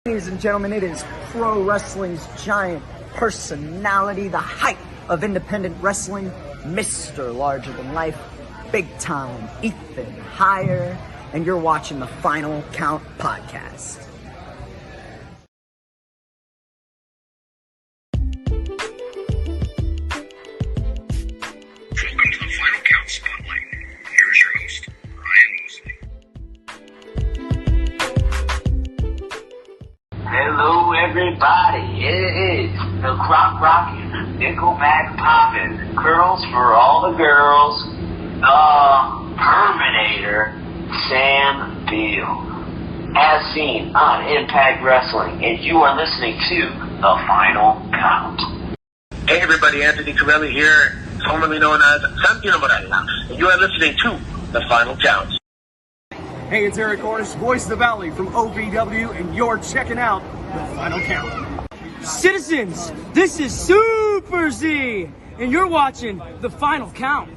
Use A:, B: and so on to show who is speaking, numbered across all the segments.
A: Ladies and gentlemen, it is pro wrestling's giant personality, the height of independent wrestling, Mr. Larger Than Life, big time Ethan Higher, and you're watching the Final Count podcast.
B: Welcome to the Final Count Spotlight. Here is your host, Ryan Mosley.
C: Hello, everybody. It is the Croc Rockin', Nickelback Poppin', Girls for All the Girls, the Terminator, Sam Beal, as seen on Impact Wrestling, and you are listening to the Final Count.
D: Hey, everybody, Anthony Corelli here, formerly known as Santino Morella, and you are listening to the Final Count.
E: Hey, it's Eric Ornish, voice of the Valley from OVW, and you're checking out the Final Count. Citizens, this is Super Z, and you're watching the Final Count.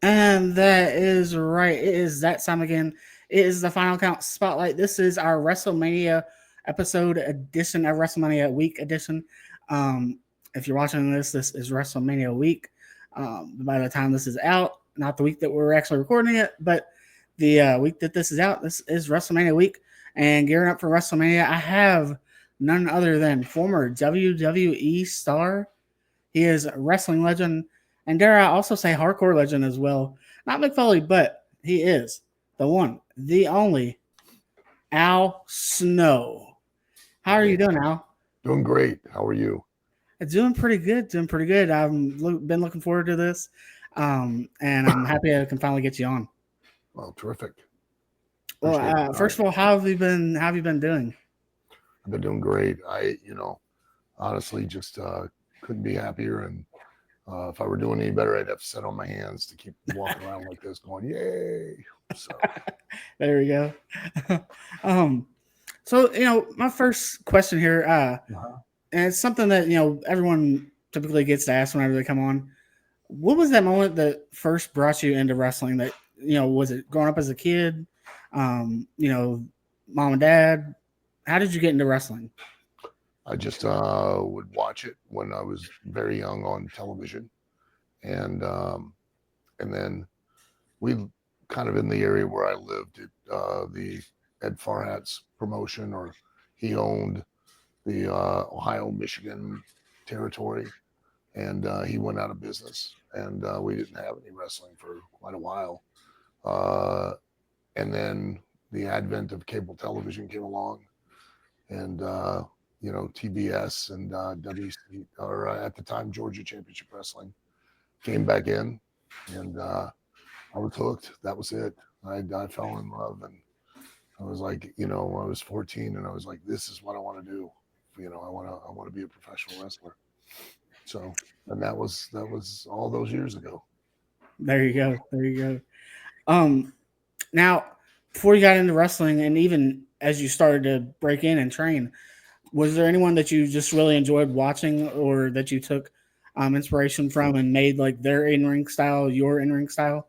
F: And that is right. It is that time again. It is the Final Count Spotlight. This is our Wrestlemania episode edition, our Wrestlemania week edition. If you're watching this is Wrestlemania week. By the time this is out, not the week that we're actually recording it, but the week that this is out, this is WrestleMania week. And gearing up for WrestleMania, I have none other than former WWE star. He is a wrestling legend, and dare I also say hardcore legend as well. Not Mick Foley, but he is the one, the only, Al Snow. How are you doing, Al?
G: Doing great. How are you?
F: Doing pretty good. I've been looking forward to this. And I'm happy I can finally get you on.
G: Well, terrific.
F: Well, first of all, how have you been doing?
G: I've been doing great. I honestly just couldn't be happier. And if I were doing any better, I'd have to sit on my hands to keep walking around like this going, yay. So
F: there we go. So, my first question here, and it's something that, everyone typically gets to ask whenever they come on. What was that moment that first brought you into wrestling? That, was it growing up as a kid? Mom and dad? How did you get into wrestling?
G: I just would watch it when I was very young on television. And then we kind of in the area where I lived, the Ed Farhat's promotion, or he owned the Ohio, Michigan territory. And he went out of business, and we didn't have any wrestling for quite a while. And then the advent of cable television came along, and TBS and WC, or at the time Georgia Championship Wrestling, came back in, and I was hooked. That was it. I fell in love, and I was like, I was 14, and I was like, this is what I want to do. I want to be a professional wrestler. So, and that was all those years ago.
F: There you go. Now, before you got into wrestling, and even as you started to break in and train, was there anyone that you just really enjoyed watching, or that you took inspiration from and made like their in-ring style your in-ring style?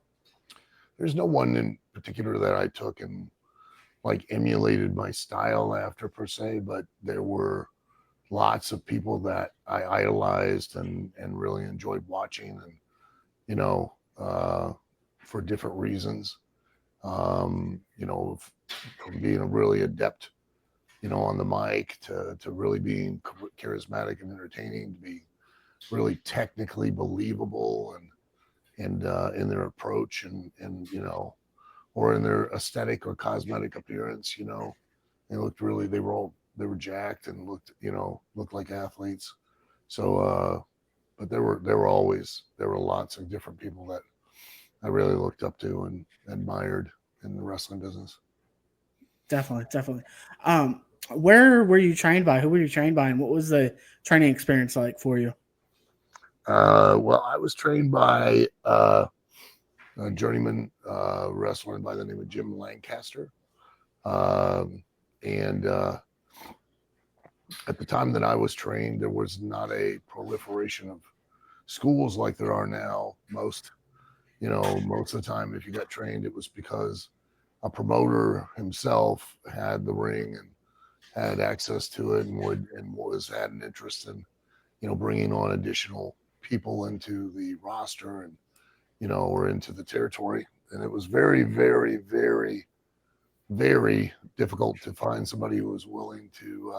G: There's no one in particular that I took and like emulated my style after per se, but there were lots of people that I idolized and really enjoyed watching, and for different reasons. From being a really adept, on the mic to really being charismatic and entertaining, to be really technically believable and in their approach and or in their aesthetic or cosmetic appearance. They looked really, they were jacked and looked like athletes. So, but there were lots of different people that I really looked up to and admired in the wrestling business.
F: Definitely. Where were you trained by? Who were you trained by? And what was the training experience like for you?
G: Well, I was trained by a journeyman wrestler by the name of Jim Lancaster. And at the time that I was trained, there was not a proliferation of schools like there are now. Most of the time, if you got trained, it was because a promoter himself had the ring and had access to it and had an interest in, bringing on additional people into the roster and, or into the territory. And it was very, very, very, very difficult to find somebody who was willing to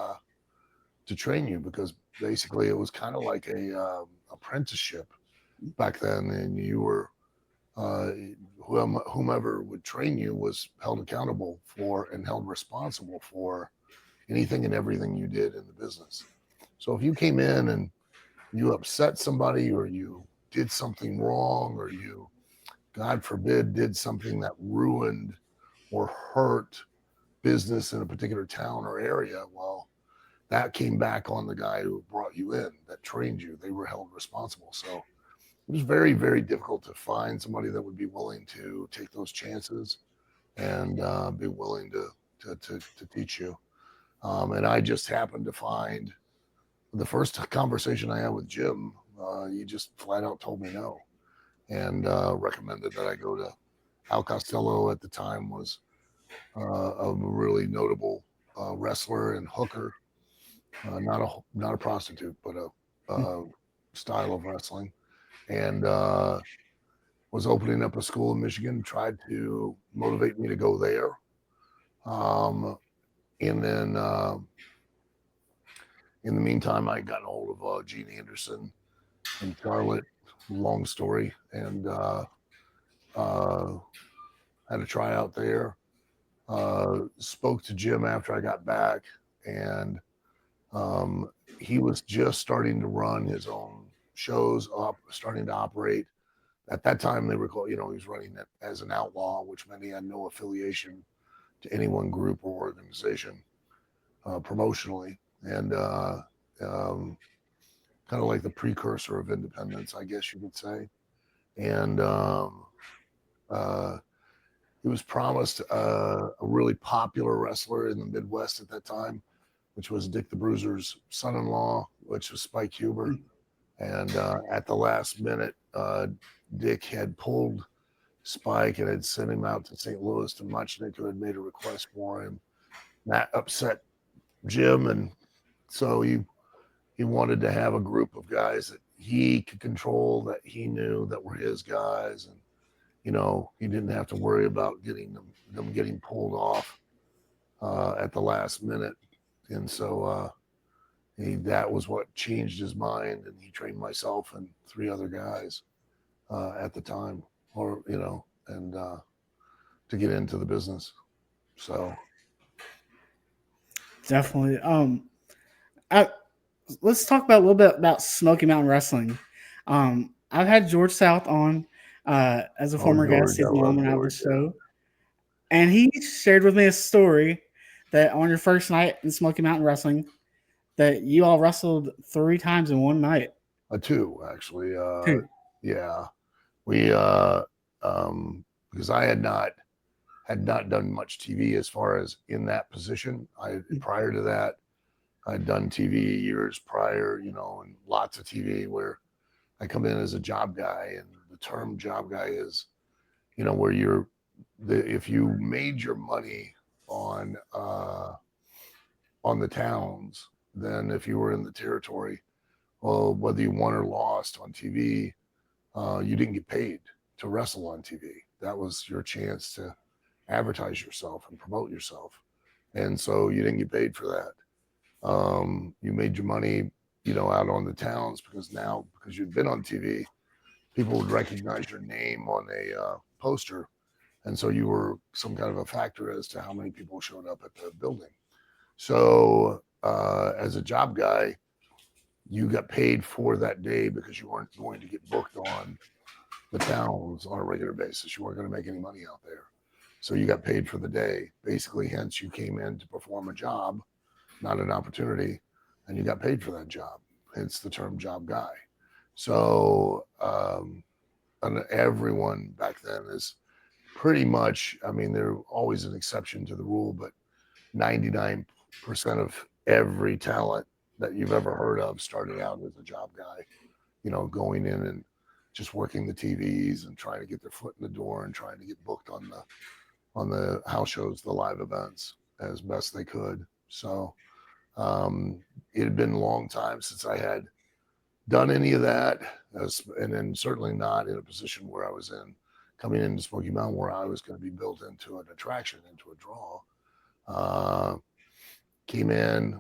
G: train you, because basically it was kind of like a apprenticeship back then, and you were whomever would train you was held accountable for and held responsible for anything and everything you did in the business. So if you came in and you upset somebody, or you did something wrong, or you, God forbid, did something that ruined or hurt business in a particular town or area, well, that came back on the guy who brought you in, that trained you. They were held responsible. So it was very, very difficult to find somebody that would be willing to take those chances and be willing to teach you. And I just happened to find the first conversation I had with Jim, he just flat out told me no, and recommended that I go to Al Costello. At the time was a really notable wrestler and hooker, not a prostitute, but a style of wrestling, and was opening up a school in Michigan. Tried to motivate me to go there, and then in the meantime, I got a hold of Gene Anderson in Charlotte. Long story, and had a tryout there. Spoke to Jim after I got back, and he was just starting to run his own shows, starting to operate. At that time, they were called, he was running it as an outlaw, which meant he had no affiliation to any one group or organization promotionally, and kind of like the precursor of independence, I guess you could say. And he was promised a really popular wrestler in the Midwest at that time, which was Dick the Bruiser's son-in-law, which was Spike Huber. And at the last minute, Dick had pulled Spike and had sent him out to St. Louis to Mochnick, who had made a request for him. That upset Jim, and so he wanted to have a group of guys that he could control, that he knew that were his guys, and he didn't have to worry about getting them getting pulled off at the last minute. And so that was what changed his mind, and he trained myself and 3 other guys at the time, and to get into the business. So
F: definitely. Let's talk about a little bit about Smoky Mountain Wrestling. I've had George South on as a former guest. He's on the show, and he shared with me a story that on your first night in Smoky Mountain Wrestling, that you all wrestled 3 times in one night.
G: 2 actually.
F: 2.
G: Yeah, we because I had not done much TV as far as in that position. Prior to that, I'd done TV years prior, and lots of TV where I come in as a job guy, and the term job guy is, where if you made your money on the towns, then if you were in the territory, well, whether you won or lost on TV, you didn't get paid to wrestle on TV. That was your chance to advertise yourself and promote yourself. And so you didn't get paid for that. You made your money, out on the towns, because you'd been on TV, people would recognize your name on a poster. And so you were some kind of a factor as to how many people showed up at the building. So as a job guy, you got paid for that day because you weren't going to get booked on the towns on a regular basis. You weren't going to make any money out there. So you got paid for the day, basically. Hence, you came in to perform a job, not an opportunity, and you got paid for that job. Hence the term job guy. So and everyone back then is pretty much, they're always an exception to the rule, but 99% of every talent that you've ever heard of started out as a job guy, going in and just working the TVs and trying to get their foot in the door and trying to get booked on on the house shows, the live events, as best they could. So it had been a long time since I had done any of that, and then certainly not in a position where I was in coming into Smoky Mountain, where I was going to be built into an attraction, into a draw. Came in,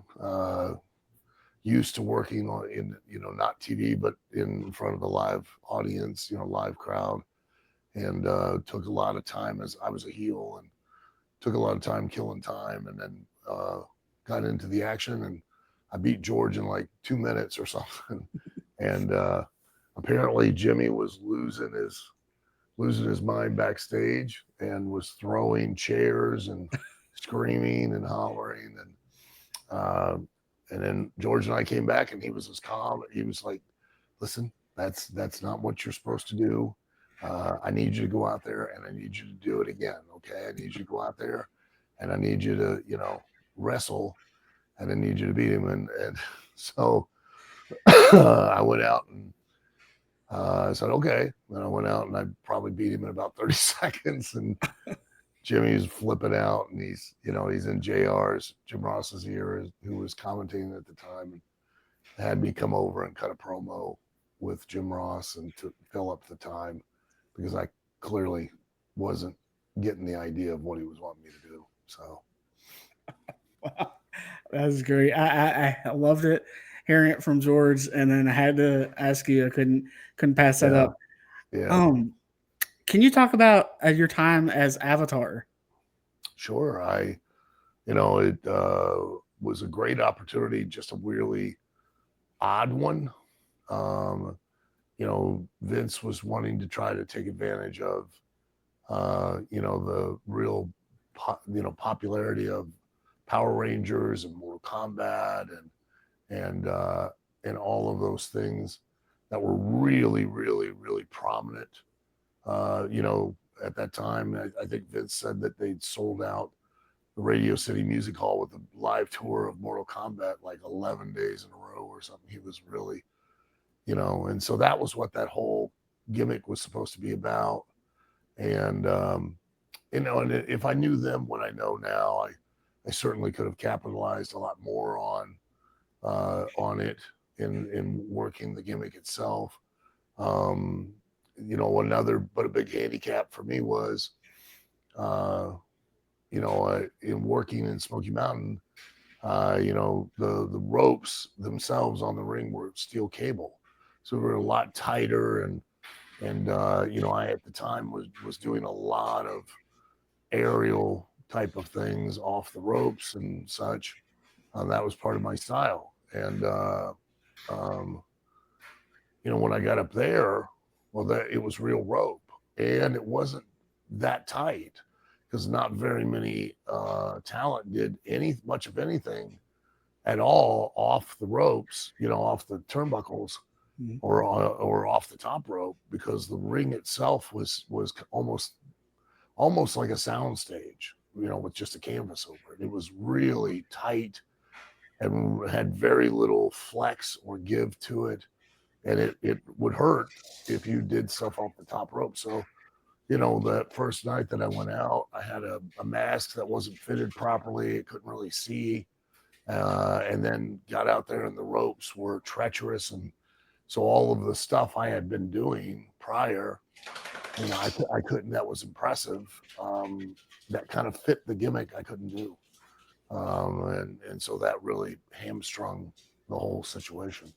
G: used to working on in, not TV, but in front of a live audience, live crowd, and took a lot of time as I was a heel, and took a lot of time killing time, and then got into the action, and I beat George in like 2 minutes or something. And apparently Jimmy was losing his mind backstage and was throwing chairs and screaming and hollering, and then George and I came back, and he was as calm. He was like, "Listen, that's not what you're supposed to do. I need you to go out there, and I need you to do it again. Okay, I need you to go out there, and I need you to wrestle, and I need you to beat him." And so I went out and I said, "Okay." And I went out and I probably beat him in about 30 seconds. And Jimmy's flipping out, and he's in Jim Ross's ear, who was commentating at the time, and had me come over and cut a promo with Jim Ross and to fill up the time, because I clearly wasn't getting the idea of what he was wanting me to do. So
F: wow, that's great. I loved it, hearing it from George, and then I had to ask you. I couldn't pass that up.
G: Yeah.
F: Can you talk about your time as Avatar?
G: Sure. It was a great opportunity, just a really odd one. Vince was wanting to try to take advantage of, the real, popularity of Power Rangers and Mortal Kombat and all of those things that were really, really, really prominent. At that time, I think Vince said that they'd sold out the Radio City Music Hall with a live tour of Mortal Kombat like 11 days in a row or something. He was really, and so that was what that whole gimmick was supposed to be about. And, and if I knew then what I know now, I certainly could have capitalized a lot more on it in working the gimmick itself. But a big handicap for me was, in working in Smoky Mountain, the ropes themselves on the ring were steel cable, so we were a lot tighter, and I at the time was doing a lot of aerial type of things off the ropes and such. That was part of my style, and when I got up there, well, it was real rope, and it wasn't that tight, because not very many talent did much of anything at all off the ropes, off the turnbuckles, or off the top rope, because the ring itself was almost like a sound stage, with just a canvas over it. It was really tight and had very little flex or give to it. And it would hurt if you did stuff off the top rope. So, that first night that I went out, I had a mask that wasn't fitted properly. It couldn't really see. And then got out there, and the ropes were treacherous. And so all of the stuff I had been doing prior, I couldn't, that was impressive. That kind of fit the gimmick, I couldn't do. And so that really hamstrung the whole situation.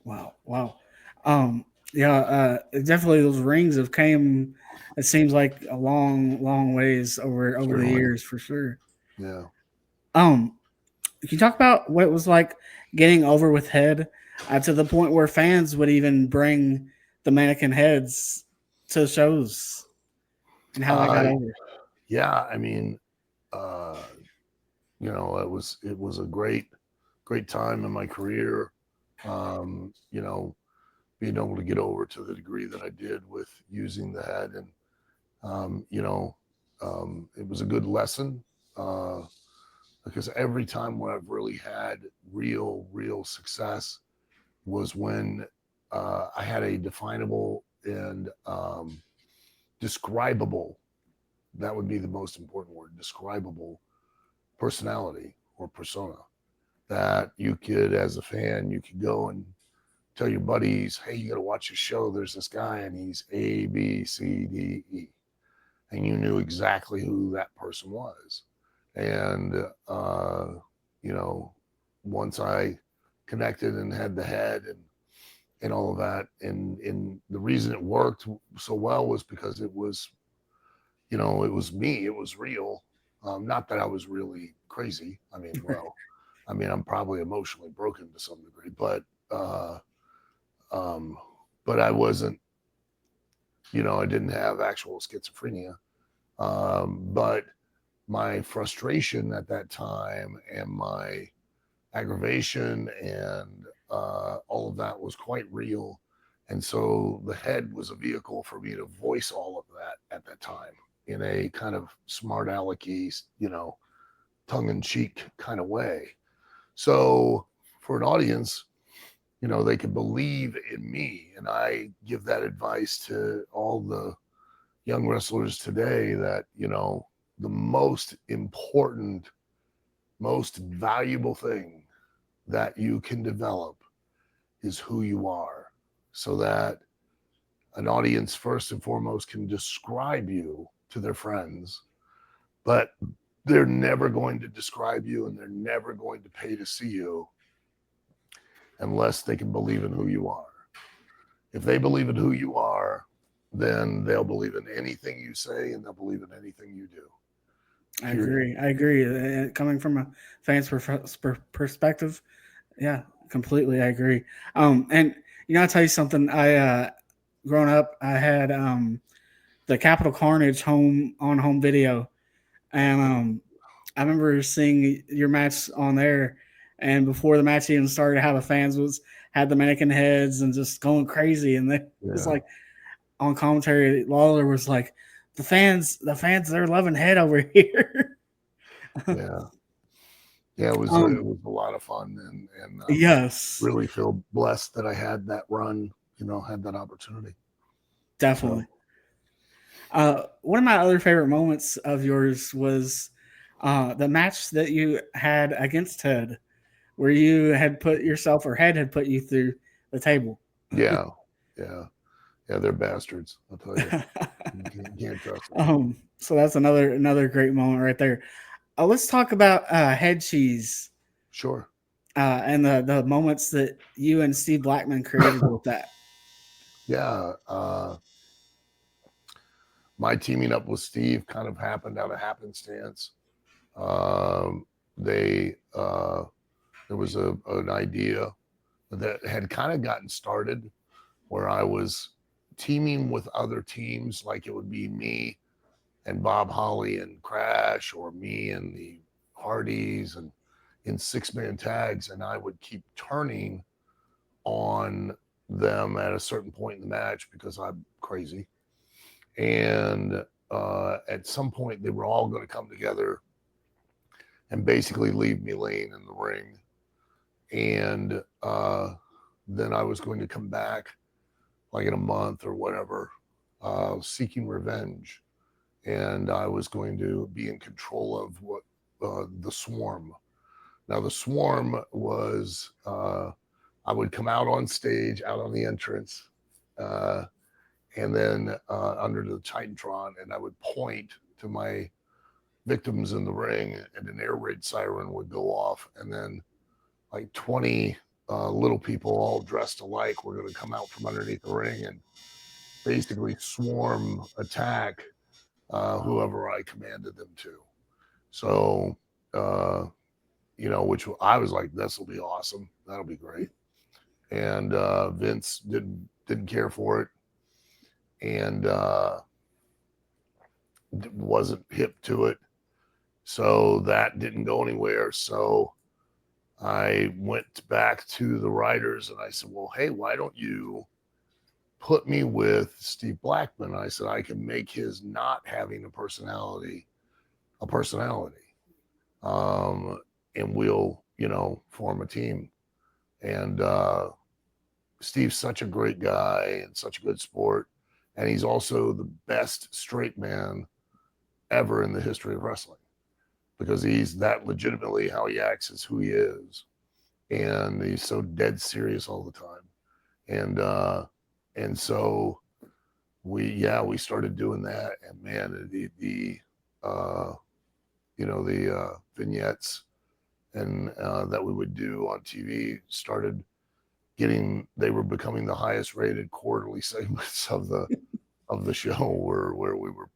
F: Wow. Definitely those rings have came, it seems like, a long ways over the years, for sure.
G: Yeah.
F: Can you talk about what it was like getting over with Head to the point where fans would even bring the mannequin heads to shows, and how that got over?
G: Yeah, I mean, it was a great time in my career. Being able to get over to the degree that I did with using the head, and it was a good lesson, because every time where I've really had real success was when I had a definable and describable that would be the most important word, describable personality or persona that you could, as a fan, you could go and tell your buddies, hey, you got to watch the show. There's this guy and he's A, B, C, D, E. And you knew exactly who that person was. And, once I connected and had the head and all of that, and the reason it worked so well was because it was, it was me, it was real. Not that I was really crazy. I'm probably emotionally broken to some degree, but I wasn't, I didn't have actual schizophrenia. But my frustration at that time and my aggravation and all of that was quite real. And so the head was a vehicle for me to voice all of that at that time in a kind of smart alecky, tongue-in-cheek kind of way. So for an audience, they could believe in me. And I give that advice to all the young wrestlers today that, the most important, most valuable thing that you can develop is who you are, so that an audience first and foremost can describe you to their friends, but they're never going to describe you and they're never going to pay to see you unless they can believe in who you are. If they believe in who you are, then they'll believe in anything you say and they'll believe in anything you do.
F: I agree. Coming from a fan's perspective, yeah, completely. I agree. And I'll tell you something. I growing up, I had the Capital Carnage home video, and I remember seeing your match on there. And before the match even started, how the fans had the mannequin heads and just going crazy. And it was like on commentary, Lawler was like, the fans, they're loving head over here.
G: It was a lot of fun, and
F: yes,
G: really feel blessed that I had that run, had that opportunity.
F: Definitely. So. One of my other favorite moments of yours was the match that you had against Ted, where you had put yourself, or Head had put you through the table.
G: Yeah, they're bastards. I'll tell you. You can't trust them.
F: So that's another great moment right there. Let's talk about Head Cheese.
G: Sure.
F: And the moments that you and Steve Blackman created with that.
G: Yeah. My teaming up with Steve kind of happened out of happenstance. There was an idea that had kind of gotten started where I was teaming with other teams, like it would be me and Bob Holly and Crash, or me and the Hardys, and in 6-man tags, and I would keep turning on them at a certain point in the match because I'm crazy. And at some point they were all going to come together and basically leave me laying in the ring. And then I was going to come back like in a month or whatever, seeking revenge. And I was going to be in control of what the Swarm. Now the Swarm was, I would come out on stage, out on the entrance, and then under the Titantron, and I would point to my victims in the ring, and an air raid siren would go off, and then like 20 little people all dressed alike were going to come out from underneath the ring and basically swarm attack whoever I commanded them to. So, which I was like, this will be awesome. That'll be great. And Vince didn't care for it, and wasn't hip to it. So that didn't go anywhere. So I went back to the writers and I said, well, hey, why don't you put me with Steve Blackman? I said, I can make his not having a personality a personality. And we'll, form a team. And Steve's such a great guy and such a good sport. And he's also the best straight man ever in the history of wrestling, because he's that legitimately how he acts is who he is. And he's so dead serious all the time. And so we started doing that, and man, the vignettes and that we would do on TV started they were becoming the highest rated quarterly segments of the show, where we were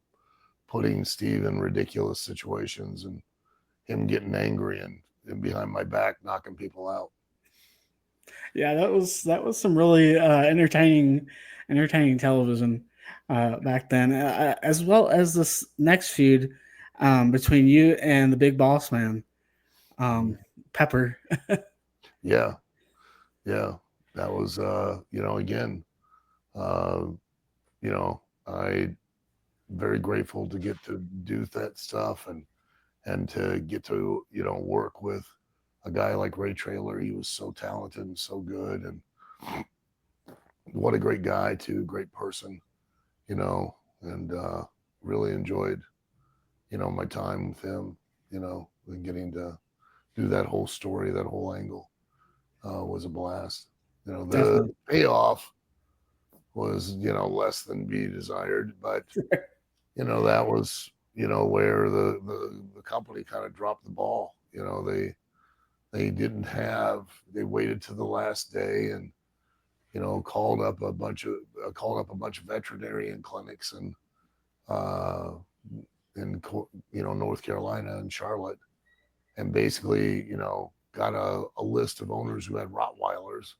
G: putting Steve in ridiculous situations and him getting angry and behind my back knocking people out.
F: Yeah, that was some really entertaining television back then, as well as this next feud between you and the Big Bossman, Pepper.
G: Yeah, that was again, I very grateful to get to do that stuff and to get to work with a guy like Ray Traylor. He was so talented and so good, and what a great guy too, great person, and really enjoyed my time with him, and getting to do that whole story, that whole angle was a blast. The
F: Definitely.
G: payoff was less than be desired, but that was where the company kind of dropped the ball. They waited to the last day and called up a bunch of veterinarian clinics and in North Carolina and Charlotte, and basically got a list of owners who had Rottweilers,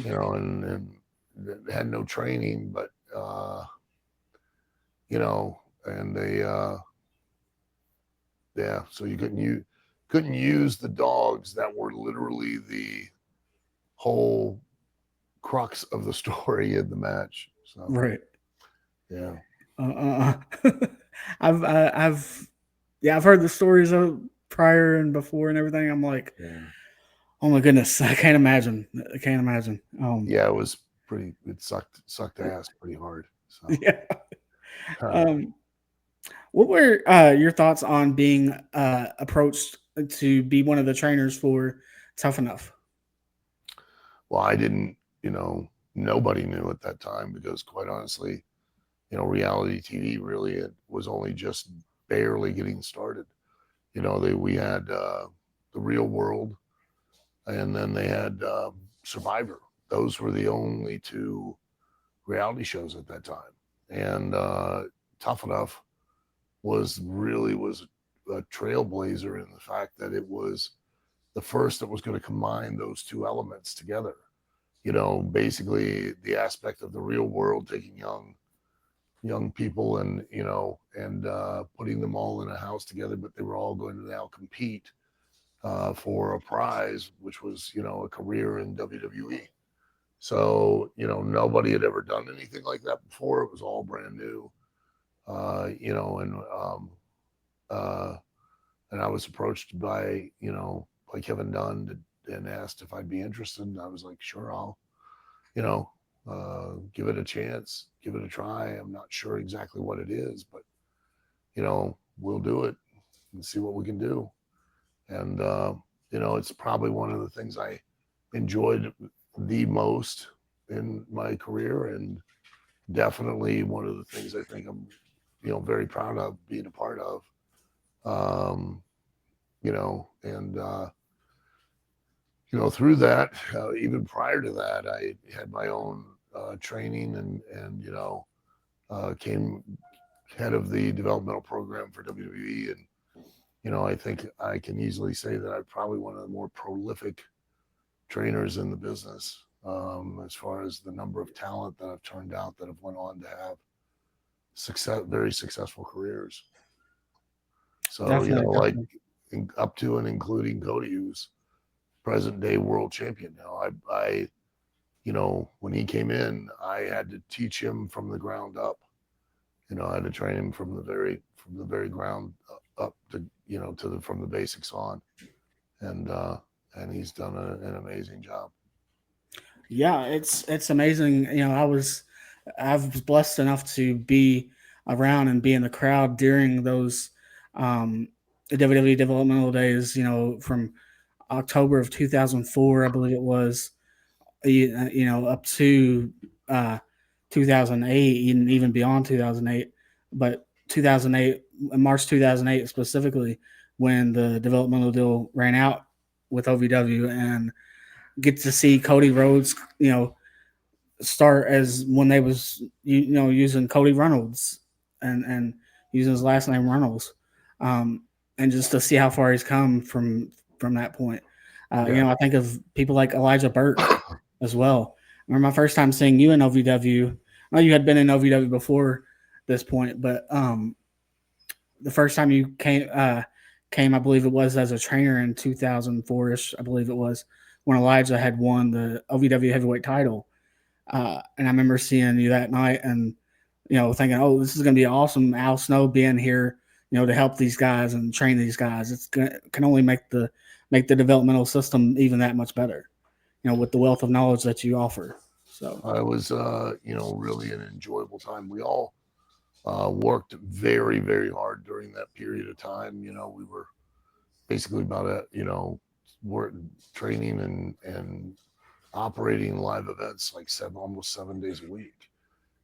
G: and had no training, but and they so you couldn't use the dogs that were literally the whole crux of the story in the match. So
F: Right.
G: yeah.
F: I've heard the stories of prior and before and everything. I'm like, oh my goodness, I can't imagine.
G: Yeah, it was pretty. It sucked ass pretty hard. So
F: Yeah. What were your thoughts on being approached to be one of the trainers for Tough Enough?
G: Well, I didn't. Nobody knew at that time, because quite honestly, reality TV really, it was only just barely getting started. We had the Real World, and then they had Survivor. Those were the only two reality shows at that time. And Tough Enough was a trailblazer in the fact that it was the first that was going to combine those two elements together. Basically the aspect of the Real World, taking young people and putting them all in a house together, but they were all going to now compete for a prize, which was a career in WWE. So nobody had ever done anything like that before. It was all brand new, and I was approached by Kevin Dunn and asked if I'd be interested, and I was like, sure, I'll give it a chance, give it a try. I'm not sure exactly what it is, but we'll do it and see what we can do. And it's probably one of the things I enjoyed the most in my career, and definitely one of the things I think I'm very proud of being a part of. Through that, even prior to that, I had my own training and came head of the developmental program for WWE. And I think I can easily say that I'm probably one of the more prolific trainers in the business, as far as the number of talent that I've turned out that have went on to have very successful careers. So definitely. Up to and including Cody, who's present day world champion now. I when he came in, I had to teach him from the ground up. I had to train him from the very ground up to from the basics on, and he's done an amazing job.
F: Yeah, it's amazing. I was blessed enough to be around and be in the crowd during those the WWE developmental days, from October of 2004, I believe it was, up to 2008, and even beyond 2008. But 2008, March 2008 specifically, when the developmental deal ran out with OVW, and get to see Cody Rhodes, start as when they was using Cody Reynolds and using his last name Reynolds, and just to see how far he's come from that point. I think of people like Elijah Burke as well. I remember my first time seeing you in OVW. I know you had been in OVW before this point, but the first time you came, I believe it was as a trainer in 2004-ish, I believe it was, when Elijah had won the OVW heavyweight title. And I remember seeing you that night and, thinking, oh, this is going to be awesome. Al Snow being here, to help these guys and train these guys. Can only make the developmental system even that much better, with the wealth of knowledge that you offer. So
G: it was, really an enjoyable time. We all worked very, very hard during that period of time. We were basically about work training and operating live events like almost 7 days a week.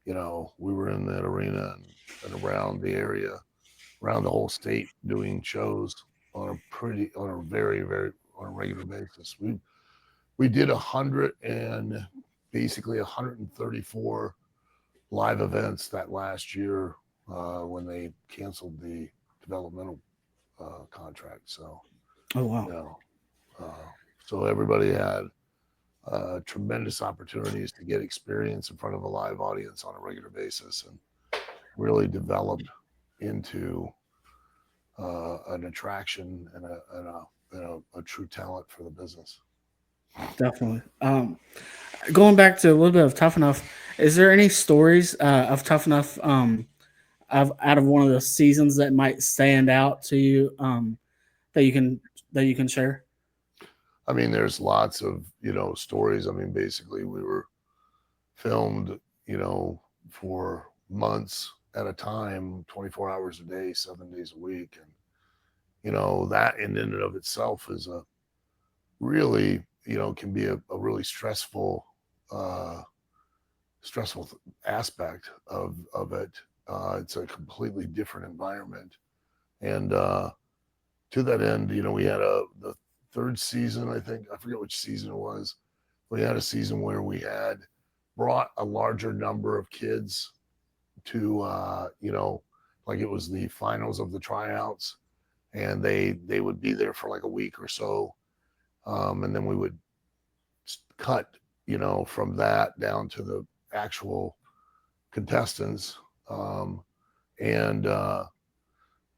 G: We were in that arena and around the area, around the whole state, doing shows on a very, very on a regular basis. We did 134 live events that last year when they canceled the developmental contract. So,
F: oh wow,
G: so everybody had tremendous opportunities to get experience in front of a live audience on a regular basis, and really developed into an attraction and a true talent for the business.
F: Definitely. Going back to a little bit of Tough Enough, is there any stories of Tough Enough out of one of the seasons that might stand out to you that you can share?
G: I mean, there's lots of stories. I mean, basically, we were filmed, for months at a time, 24 hours a day, 7 days a week, and that in and of itself is a really can be a really stressful aspect of it. It's a completely different environment, and to that end, we had the third season, I think, I forget which season it was. We had a season where we had brought a larger number of kids to like it was the finals of the tryouts, and they would be there for like a week or so, and then we would cut from that down to the actual contestants, and I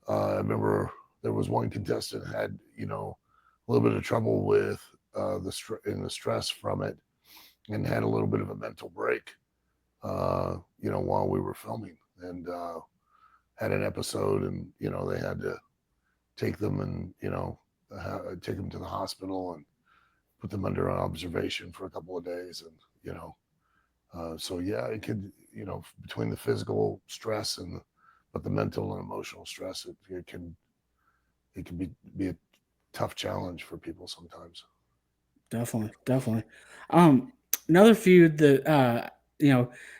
G: remember there was one contestant had a little bit of trouble with the stress from it, and had a little bit of a mental break while we were filming, and had an episode, and they had to take them and take them to the hospital and put them under observation for a couple of days, and so yeah, it could between the physical stress but the mental and emotional stress, it can be a tough challenge for people sometimes.
F: Definitely. Another feud that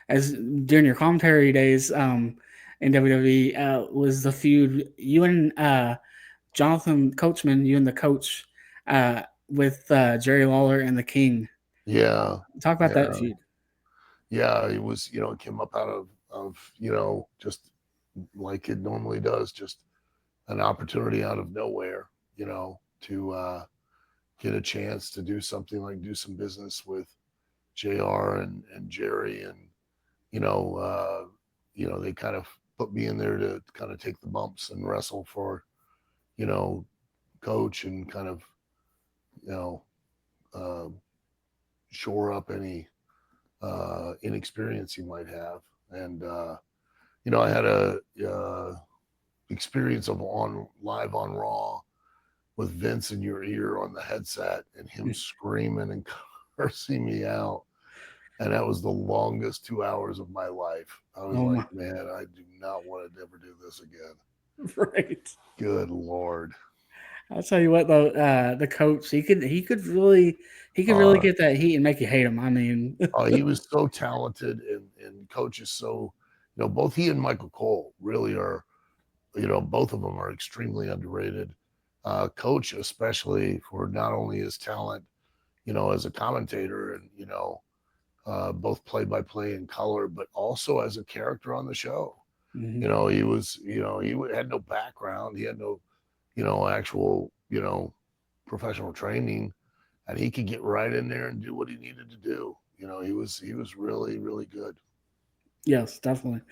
F: as during your commentary days in WWE was the feud you and Jonathan Coachman, you and the coach with Jerry Lawler and the King.
G: Yeah.
F: Talk about that feud.
G: Yeah, it was it came up out of just like it normally does, just an opportunity out of nowhere, to get a chance to do something like do some business with JR and Jerry, and they kind of put me in there to kind of take the bumps and wrestle for Coach, and kind of shore up any inexperience he might have. And I had a experience of live on Raw with Vince in your ear on the headset, and him screaming and cursing me out. And that was the longest 2 hours of my life. I was
F: Oh
G: like, man, I do not want to ever do this again.
F: Right.
G: Good Lord.
F: I'll tell you what though, the coach he could really get that heat and make you hate him. I mean,
G: He was so talented, and Coach is so, both he and Michael Cole really are, both of them are extremely underrated. Coach, especially for not only his talent, as a commentator and, both play by play and color, but also as a character on the show.
F: mhm.
G: He was, he had no background. He had no, actual, professional training, and he could get right in there and do what he needed to do. He was really, really good.
F: Yes, definitely.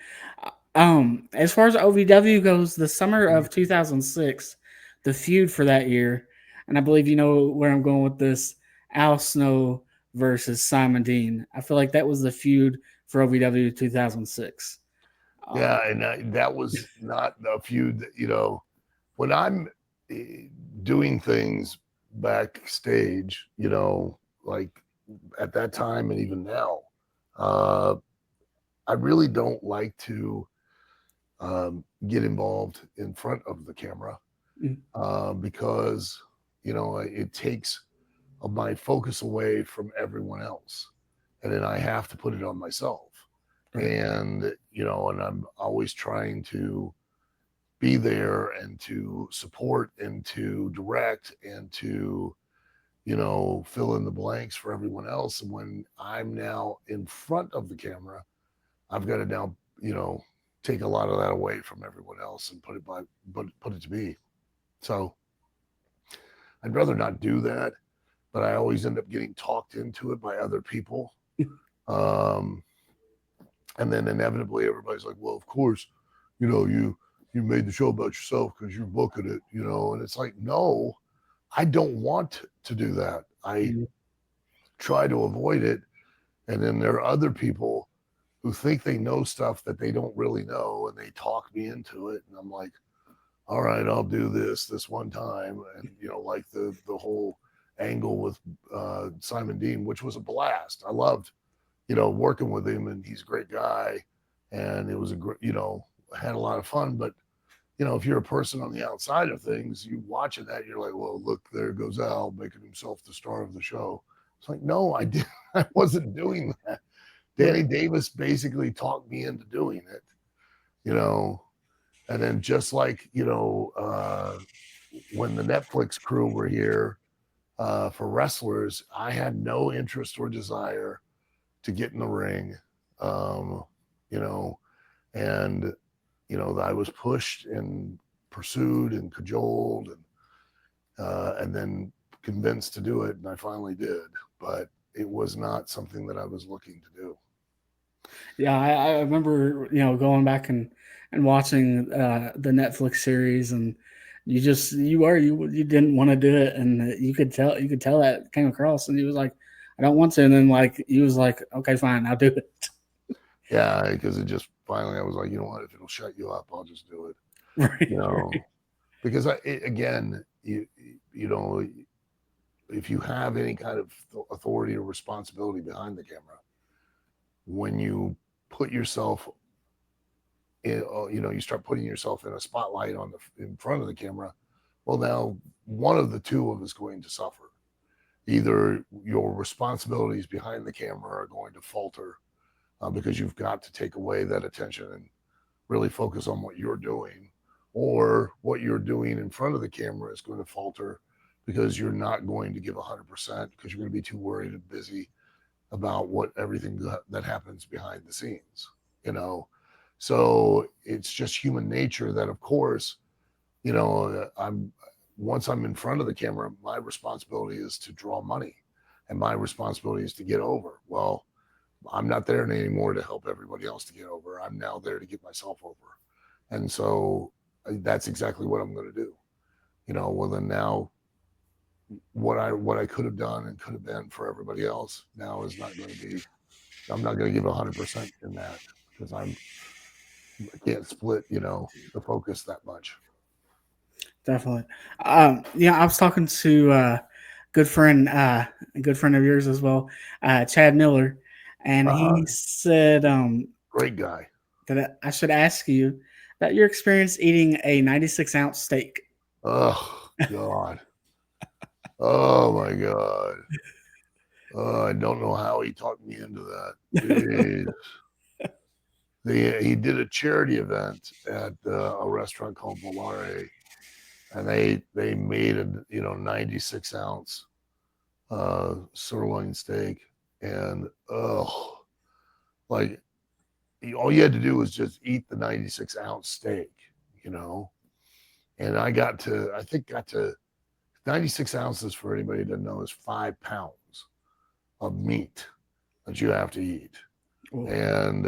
F: As far as OVW goes, the summer of 2006, the feud for that year, and I believe you know where I'm going with this, Al Snow versus Simon Dean. I feel like that was the feud for OVW 2006.
G: Yeah, and that was not a feud that, when I'm doing things backstage, like at that time and even now, I really don't like to get involved in front of the camera because, it takes my focus away from everyone else. And then I have to put it on myself.
F: Right.
G: And, and I'm always trying to be there and to support and to direct and to, fill in the blanks for everyone else. And when I'm now in front of the camera, I've got to now, take a lot of that away from everyone else and put it to me. So I'd rather not do that, but I always end up getting talked into it by other people. And then inevitably everybody's like, well, of course, you made the show about yourself because you're booking it, and it's like, no, I don't want to do that. I try to avoid it. And then there are other people who think they know stuff that they don't really know, and they talk me into it. And I'm like, all right, I'll do this one time. And, like the whole angle with Simon Dean, which was a blast. I loved, working with him, and he's a great guy. And it was a great, had a lot of fun. But, if you're a person on the outside of things, you watching that, you're like, well, look, there goes Al making himself the star of the show. It's like, no, I wasn't doing that. Danny Davis basically talked me into doing it, and then just like, when the Netflix crew were here for wrestlers, I had no interest or desire to get in the ring, and, I was pushed and pursued and cajoled and then convinced to do it. And I finally did, but it was not something that I was looking to do.
F: Yeah, I remember, going back and watching the Netflix series, and you didn't want to do it, and you could tell that came across, and he was like, I don't want to, and then like he was like, okay, fine, I'll do it.
G: Yeah, because it just finally I was like, you know what, if it'll shut you up, I'll just do it.
F: Right.
G: Because again, if you have any kind of authority or responsibility behind the camera, when you put yourself in, you start putting yourself in a spotlight in front of the camera, well, now one of the two of us is going to suffer. Either your responsibilities behind the camera are going to falter because you've got to take away that attention and really focus on what you're doing, or what you're doing in front of the camera is going to falter because you're not going to give 100% because you're going to be too worried and busy about everything that happens behind the scenes, So it's just human nature that, of course, once I'm in front of the camera, my responsibility is to draw money, and my responsibility is to get over. Well, I'm not there anymore to help everybody else to get over. I'm now there to get myself over. And so that's exactly what I'm going to do. Well, then now what I could have done and could have been for everybody else now is not going to be, I'm not going to give 100% in that because I can't split, the focus that much.
F: Definitely. I was talking to a good friend of yours as well, Chad Miller, and he said
G: Great guy.
F: that I should ask you about your experience eating a 96-ounce steak.
G: Oh God. Oh my God. I don't know how he talked me into that. Jeez. He did a charity event at a restaurant called Volare, and they made a 96-ounce sirloin steak, and like all you had to do was just eat the 96-ounce steak, and I think got to 96 ounces, for anybody who doesn't know, is 5 pounds of meat that you have to eat. Ooh. And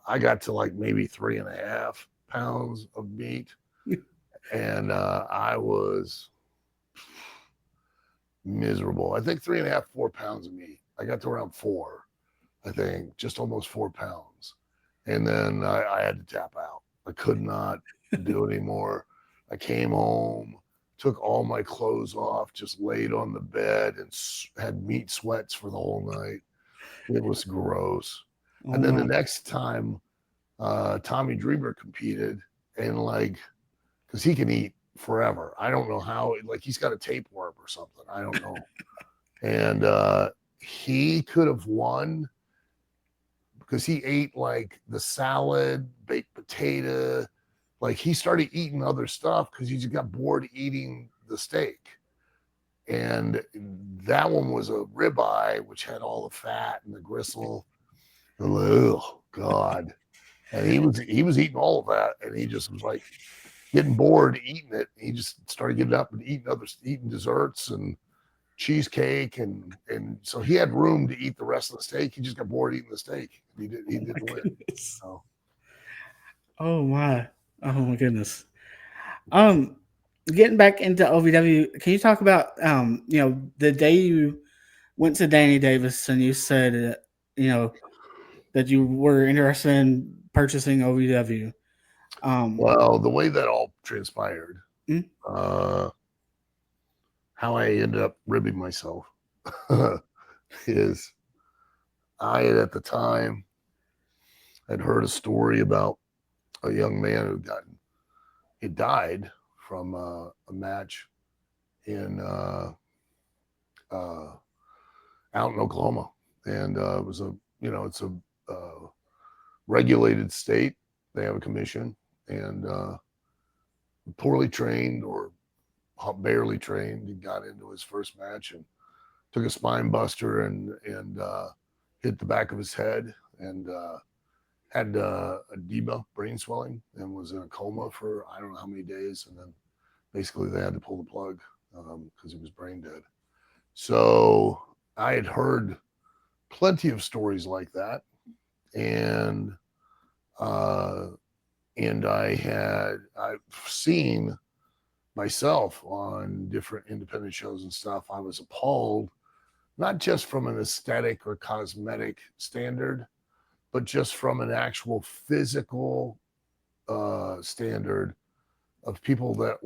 G: I got to like maybe 3.5 pounds of meat. And I was miserable. I think 3.5, 4 pounds of meat. I got to around 4, I think, just almost 4 pounds. And then I had to tap out. I could not do it anymore. I came home, took all my clothes off, just laid on the bed and had meat sweats for the whole night. It was gross. And then the next time, Tommy Dreamer competed, and because he can eat forever. I don't know how, he's got a tapeworm or something. I don't know. And he could have won because he ate the salad, baked potato. He started eating other stuff because he just got bored eating the steak. And that one was a ribeye, which had all the fat and the gristle. Oh God. And he was eating all of that, and he just was getting bored eating it. He just started getting up and eating desserts and cheesecake, and so he had room to eat the rest of the steak. He just got bored eating the steak. He didn't win. So.
F: Oh my goodness. Getting back into OVW, can you talk about the day you went to Danny Davis and you said that you were interested in purchasing OVW?
G: Well, the way that all transpired, how I ended up ribbing myself is I had at the time had heard a story about a young man who died from a match in out in Oklahoma, and it was it's a regulated state. They have a commission, and poorly trained or barely trained, he got into his first match and took a spine buster and hit the back of his head, and had edema, brain swelling, and was in a coma for I don't know how many days, and then basically they had to pull the plug because he was brain dead. So I had heard plenty of stories like that, and I've seen myself on different independent shows and stuff. I was appalled, not just from an aesthetic or cosmetic standard, but just from an actual physical standard of people that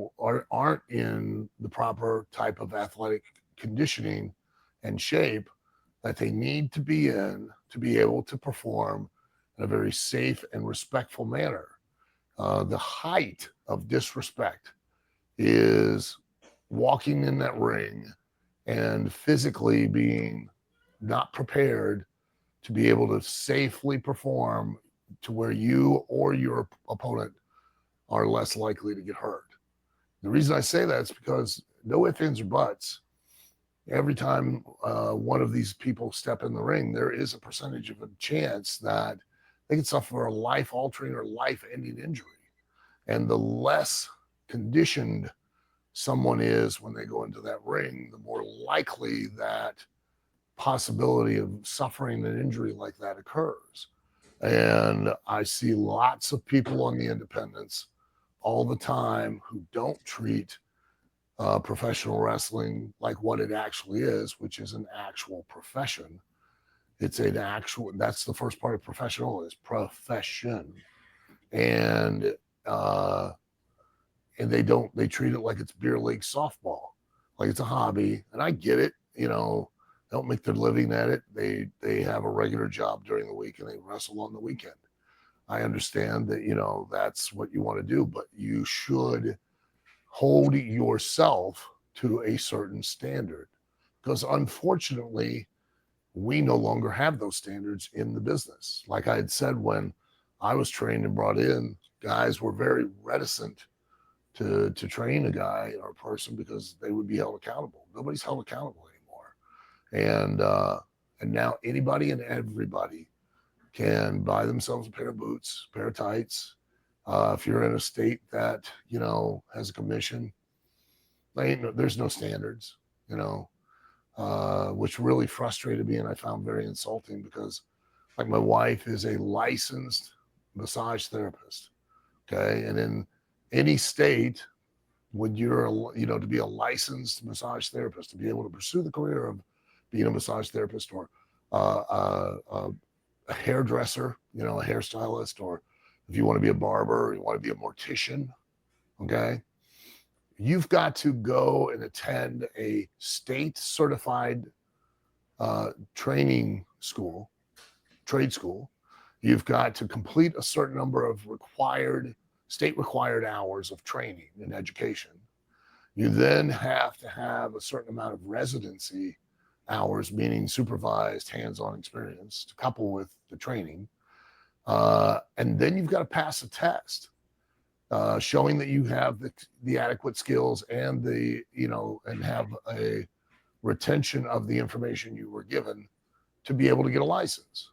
G: aren't in the proper type of athletic conditioning and shape that they need to be in to be able to perform in a very safe and respectful manner. The height of disrespect is walking in that ring and physically being not prepared to be able to safely perform to where you or your opponent are less likely to get hurt. The reason I say that is because no ifs, ands, or buts, every time one of these people step in the ring, there is a percentage of a chance that they can suffer a life-altering or life-ending injury. And the less conditioned someone is when they go into that ring, the more likely that possibility of suffering an injury like that occurs. And I see lots of people on the independents all the time who don't treat professional wrestling like what it actually is, which is an actual profession. It's an actual, that's the first part of professional, is profession. And they treat it like it's beer league softball, like it's a hobby. And I get it, don't make their living at it. They have a regular job during the week and they wrestle on the weekend. I understand that, you know, that's what you want to do, but you should hold yourself to a certain standard, because unfortunately, we no longer have those standards in the business. Like I had said, when I was trained and brought in, guys were very reticent to train a guy or a person because they would be held accountable. Nobody's held accountable anymore. And now anybody and everybody can buy themselves a pair of boots, a pair of tights. If you're in a state that, you know, has a commission, there's no standards, you know, which really frustrated me and I found very insulting, because like my wife is a licensed massage therapist. Okay. And in any state, when you're, you know, to be a licensed massage therapist, to be able to pursue the career of being a massage therapist, or a hairdresser, you know, a hairstylist, or if you want to be a barber, or you want to be a mortician, okay, you've got to go and attend a state certified training school, trade school. You've got to complete a certain number of state required hours of training and education. You then have to have a certain amount of residency hours, meaning supervised hands-on experience, to couple with the training. And then you've got to pass a test showing that you have the adequate skills and the, you know, and have a retention of the information you were given to be able to get a license.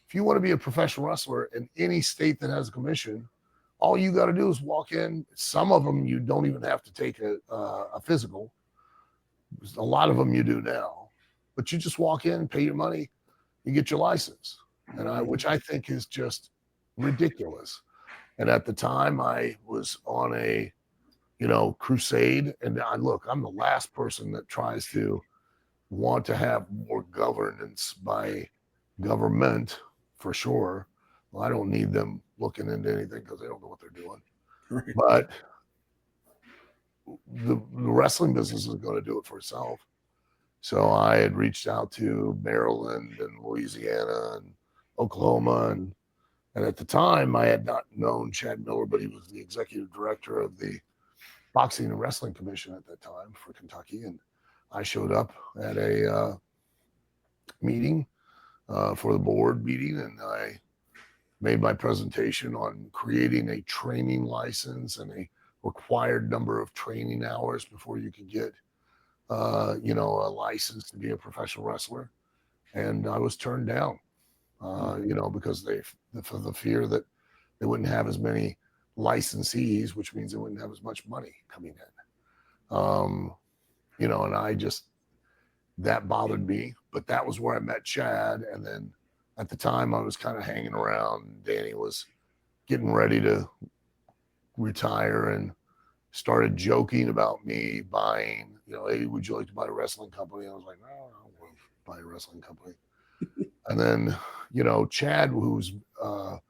G: If you want to be a professional wrestler in any state that has a commission, all you got to do is walk in. Some of them you don't even have to take a physical. A lot of them you do now, but you just walk in, pay your money, you get your license, which I think is just ridiculous. And at the time, I was on a, you know, crusade. And I'm the last person that tries to want to have more governance by government, for sure. Well, I don't need them looking into anything because they don't know what they're doing. Right. But the wrestling business is going to do it for itself. So I had reached out to Maryland and Louisiana and Oklahoma, and at the time I had not known Chad Miller, but he was the executive director of the Boxing and Wrestling Commission at that time for Kentucky. And I showed up at a meeting for the board meeting, and I made my presentation on creating a training license and a required number of training hours before you could get, you know, a license to be a professional wrestler. And I was turned down, you know, because for the fear that they wouldn't have as many licensees, which means they wouldn't have as much money coming in. You know, and that bothered me, but that was where I met Chad. And then at the time I was kind of hanging around. Danny was getting ready to retire and started joking about me buying, you know, hey, would you like to buy a wrestling company? I was like, no, I don't want to buy a wrestling company. And then, you know, Chad, who's, you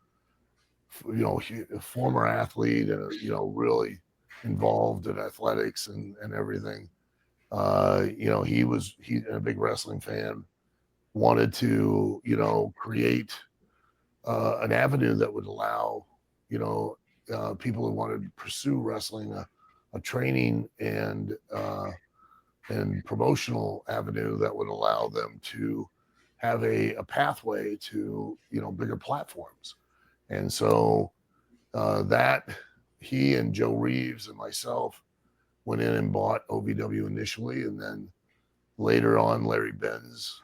G: know, a former athlete and, you know, really involved in athletics and everything. You know, he's a big wrestling fan, wanted to, you know, create an avenue that would allow, you know, people who wanted to pursue wrestling a training and promotional avenue that would allow them to have a pathway to, you know, bigger platforms. And so that he and Joe Reeves and myself went in and bought OVW initially, and then later on Larry Benz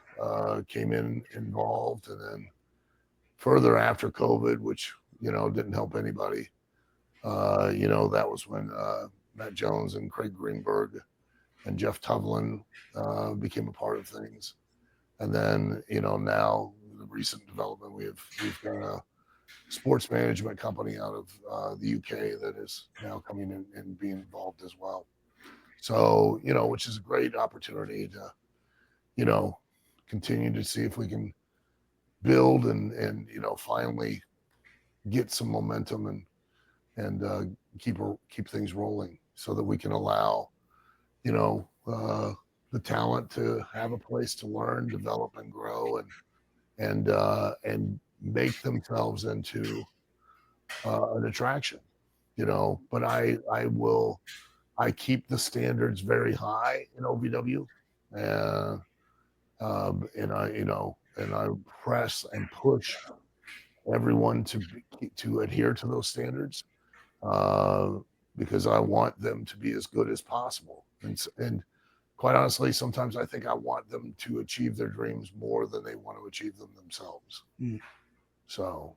G: came in involved, and then further after COVID, which, you know, didn't help anybody, you know, that was when Matt Jones and Craig Greenberg and Jeff Tuvlin became a part of things. And then, you know, now the recent development, we've got a sports management company out of the UK that is now coming in and being involved as well. So, you know, which is a great opportunity to, you know, continue to see if we can build and you know, finally get some momentum and keep things rolling so that we can allow, you know, the talent to have a place to learn, develop, and grow, and make themselves into an attraction, But I keep the standards very high in OVW, and I press and push everyone to adhere to those standards, uh, because I want them to be as good as possible. And quite honestly, sometimes I think I want them to achieve their dreams more than they want to achieve them themselves. So,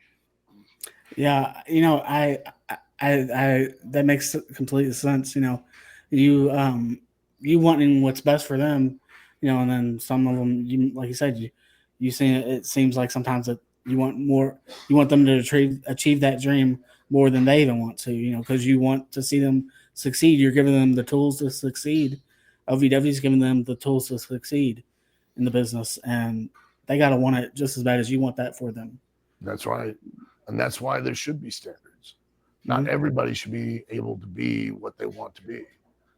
F: Yeah, I that makes complete sense. You wanting what's best for them, and then some of them, like you said, you see it seems like sometimes that you want more, you want them to achieve that dream more than they even want to, because you want to see them succeed. You're giving them the tools to succeed. OVW is giving them the tools to succeed in the business, and they got to want it just as bad as you want that for them.
G: that's right. And that's why there should be standards. Not everybody should be able to be what they want to be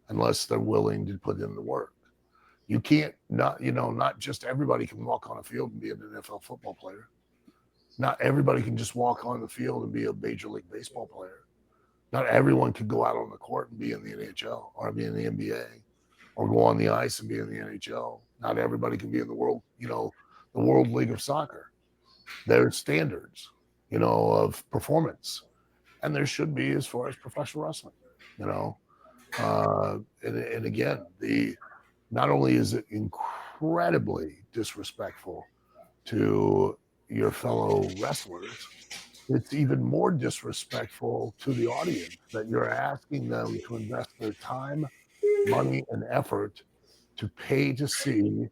G: unless they're willing to put in the work. You can't not just everybody can walk on a field and be an NFL football player. Not everybody can just walk on the field and be a Major League Baseball player. Not everyone can go out on the court and be in the NHL or be in the NBA or go on the ice and be in the NHL. Not everybody can be in the world League of Soccer. There's standards, of performance, and there should be as far as professional wrestling, and again, not only is it incredibly disrespectful to your fellow wrestlers, it's even more disrespectful to the audience that you're asking them to invest their time, money, and effort to pay to see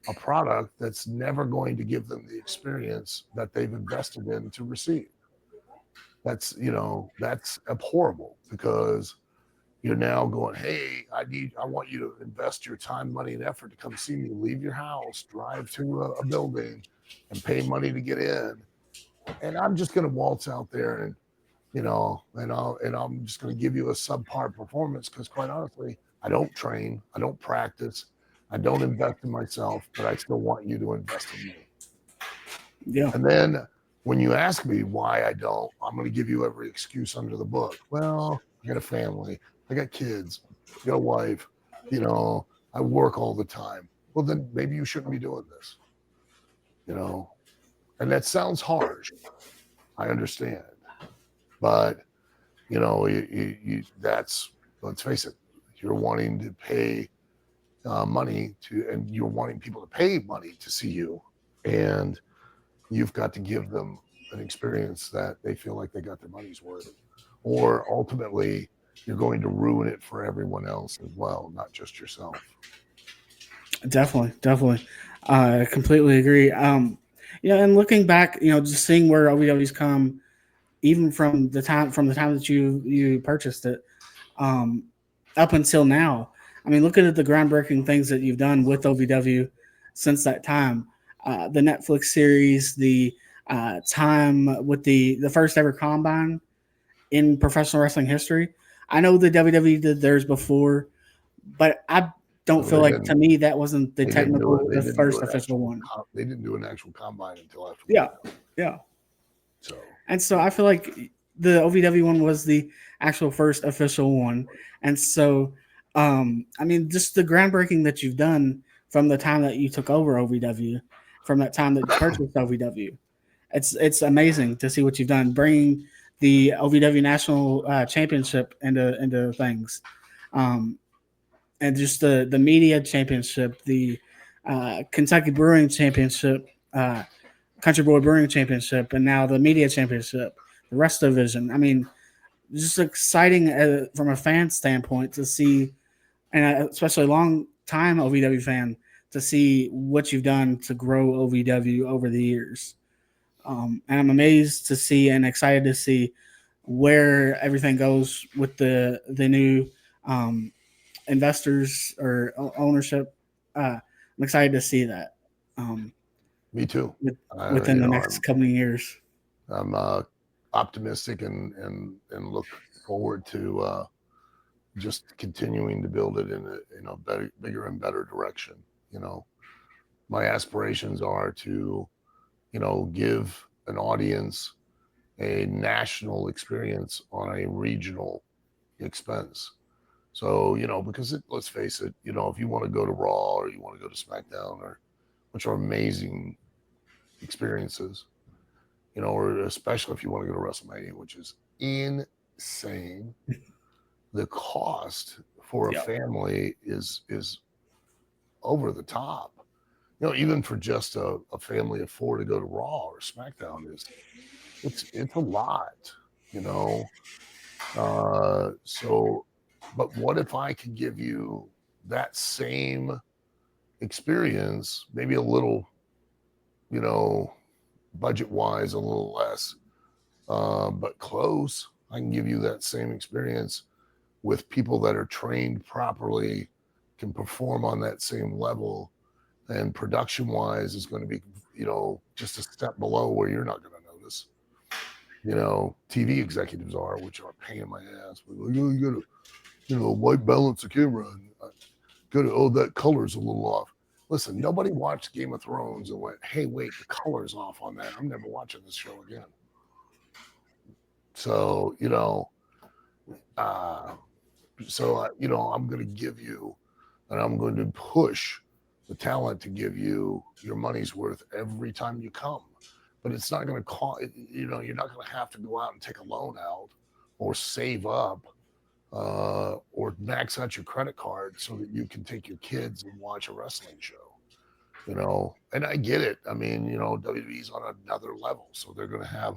G: a product that's never going to give them the experience that they've invested in to receive. That's abhorrible, because you're now going, hey, I want you to invest your time, money, and effort to come see me. Leave your house, drive to a building, and pay money to get in. And I'm just going to waltz out there and I'm just going to give you a subpar performance because, quite honestly, I don't train, I don't practice, I don't invest in myself, but I still want you to invest in me.
F: Yeah.
G: And then when you ask me why I don't, I'm going to give you every excuse under the book. Well, I got a family, I got kids, I got a wife, I work all the time. Well, then maybe you shouldn't be doing this, and that sounds harsh. I understand, but that's, let's face it, you're wanting to pay money and you're wanting people to pay money to see you, and you've got to give them an experience that they feel like they got their money's worth, or ultimately you're going to ruin it for everyone else as well, not just yourself.
F: Definitely. I completely agree. And looking back, just seeing where OVW's come, even from the time that you purchased it, up until now. I mean, look at the groundbreaking things that you've done with OVW since that time. The Netflix series, the time with the first ever combine in professional wrestling history. I know the WWE did theirs before, but I don't feel like, to me, that wasn't the first official one.
G: They didn't do an actual combine until after.
F: Yeah.
G: So
F: I feel like the OVW one was the actual first official one. And so, just the groundbreaking that you've done from the time that you took over OVW, from that time that you purchased OVW, it's amazing to see what you've done, bringing the OVW National Championship into things. And just the media championship, the Kentucky Brewing Championship, Country Boy Brewing Championship, and now the media championship, the rest division. I mean, just exciting from a fan standpoint to see, and especially a long time OVW fan, to see what you've done to grow OVW over the years. And I'm amazed to see and excited to see where everything goes with the new investors or ownership. I'm excited to see that.
G: Me too.
F: Within the next coming years,
G: I'm optimistic and look forward to just continuing to build it in a better, bigger and better direction. You know, my aspirations are to, you know, give an audience a national experience on a regional expense. So, you know, because let's face it, you know, if you want to go to Raw or you want to go to SmackDown, or which are amazing experiences, you know, or especially if you want to go to WrestleMania, which is insane. The cost for a family is over the top. You know, even for just a family of 4 to go to Raw or SmackDown it's a lot, you know. So, but what if I could give you that same experience, maybe a little, you know, budget wise, a little less, but close? I can give you that same experience with people that are trained properly, can perform on that same level, and production wise is going to be, you know, just a step below where you're not going to notice. You know, TV executives are, which are a pain in my ass. Like, oh, you gotta, you know, white balance the camera, and gotta, oh, that color's a little off. Listen, nobody watched Game of Thrones and went, hey, wait, the color's off on that. I'm never watching this show again. So, you know, you know, I'm going to give you, and I'm going to push the talent to give you your money's worth every time you come. But it's not going to cost, you know, you're not going to have to go out and take a loan out or save up or max out your credit card so that you can take your kids and watch a wrestling show, you know. And I get it. I mean, you know, WWE's on another level, so they're going to have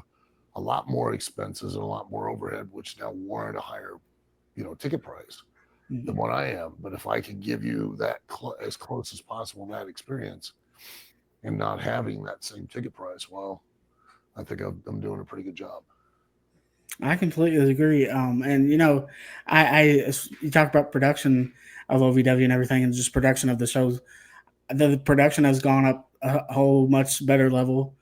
G: a lot more expenses and a lot more overhead, which now warrant a higher, you know, ticket price than what I am. But if I could give you that as close as possible that experience and not having that same ticket price, well, I think I'm doing a pretty good job.
F: I completely agree. And you know, you talk about production of OVW and everything, and just production of the shows. The production has gone up a whole much better level,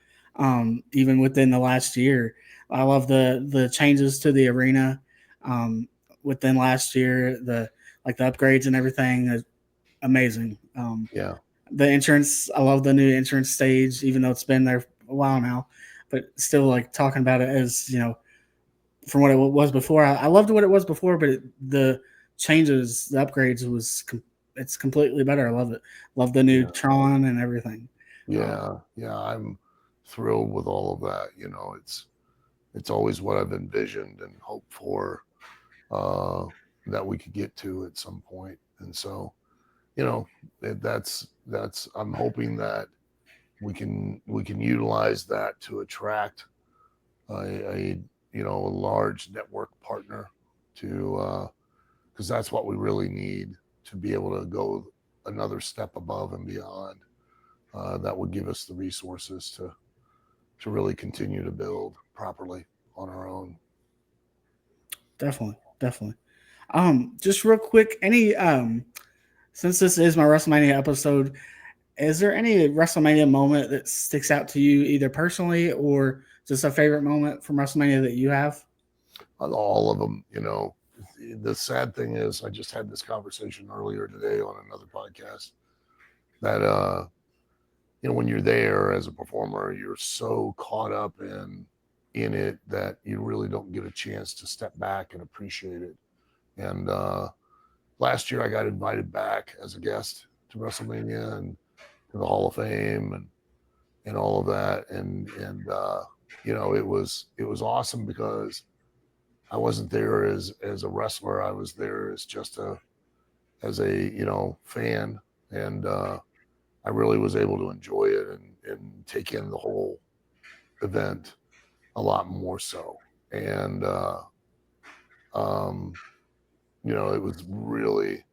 F: even within the last year. I love the changes to the arena within last year. The upgrades and everything is amazing.
G: Yeah.
F: The entrance, I love the new entrance stage, even though it's been there a while now, but still like talking about it as, you know, from what it was before. I loved what it was before, but the changes, the upgrades it's completely better. I love it. Love the new Tron and everything.
G: Yeah, I'm thrilled with all of that. You know, it's always what I've envisioned and hoped for that we could get to at some point. And so, you know, that's I'm hoping that we can utilize that to attract a you know, a large network partner to because that's what we really need to be able to go another step above and beyond. That would give us the resources to really continue to build properly on our own.
F: Definitely. Just real quick, any since this is my WrestleMania episode, is there any WrestleMania moment that sticks out to you, either personally or just a favorite moment from WrestleMania that you have?
G: All of them, you know. The sad thing is, I just had this conversation earlier today on another podcast that you know, when you're there as a performer, you're so caught up in it that you really don't get a chance to step back and appreciate it. And last year I got invited back as a guest to WrestleMania and to the Hall of Fame and all of that. And you know, it was awesome because I wasn't there as a wrestler. I was there as just as a, you know, fan. And I really was able to enjoy it and take in the whole event a lot more so. And you know, it was really,